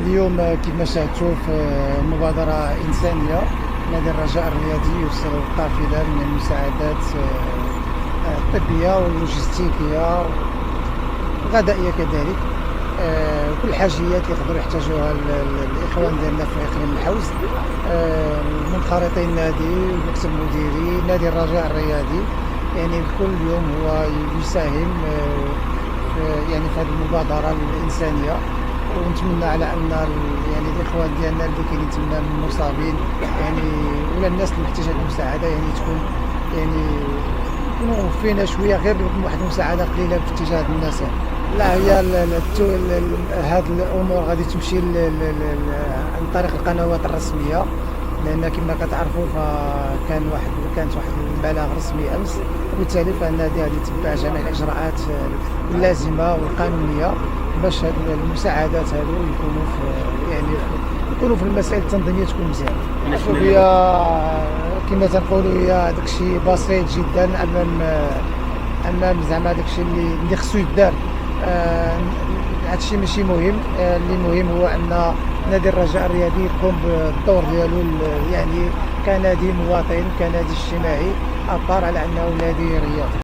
اليوم كما شاهدتوا في مبادرة إنسانية. نادي الرجاء الرياضي يرسل قافلة من المساعدات الطبية واللوجستيكية والغذائية كذلك. كل الحاجيات اللي يقدروا يحتاجوها الإخوان ديالنا في إقليم الحوز. منخرطي النادي والمكتب المديري نادي الرجاء الرياضي يعني كل يوم هو يساهم يعني في هذه المبادرة الإنسانية. ونتمنى على ان يعني الاخوان ديالنا اللي كاينين تما المصابين يعني ولا الناس اللي محتاجه المساعده يعني تكون يعني يكونوا فينا شويه غير واحد المساعده قليله في اتجاه الناس. لا هي هاد الامور غادي تمشي عن طريق القنوات الرسميه، لان كما كتعرفوا كانت واحد البلاغ رسمي امس، وبالتالي فالنادي غادي يتبع جميع الاجراءات اللازمه والقانونيه باش هاد المساعدات هادو يكونوا في المسائل التنظيميه تكون مزيانه. شوف هي كما تنقولوا هي داكشي بسيط جدا امام زعما داكشي اللي خصو يدار. هادشي ماشي مهم، اللي مهم هو ان نادي الرجاء الرياضي يقوم بالدور ديالو يعني كنادي مواطن كنادي اجتماعي ابار على انه نادي رياضي.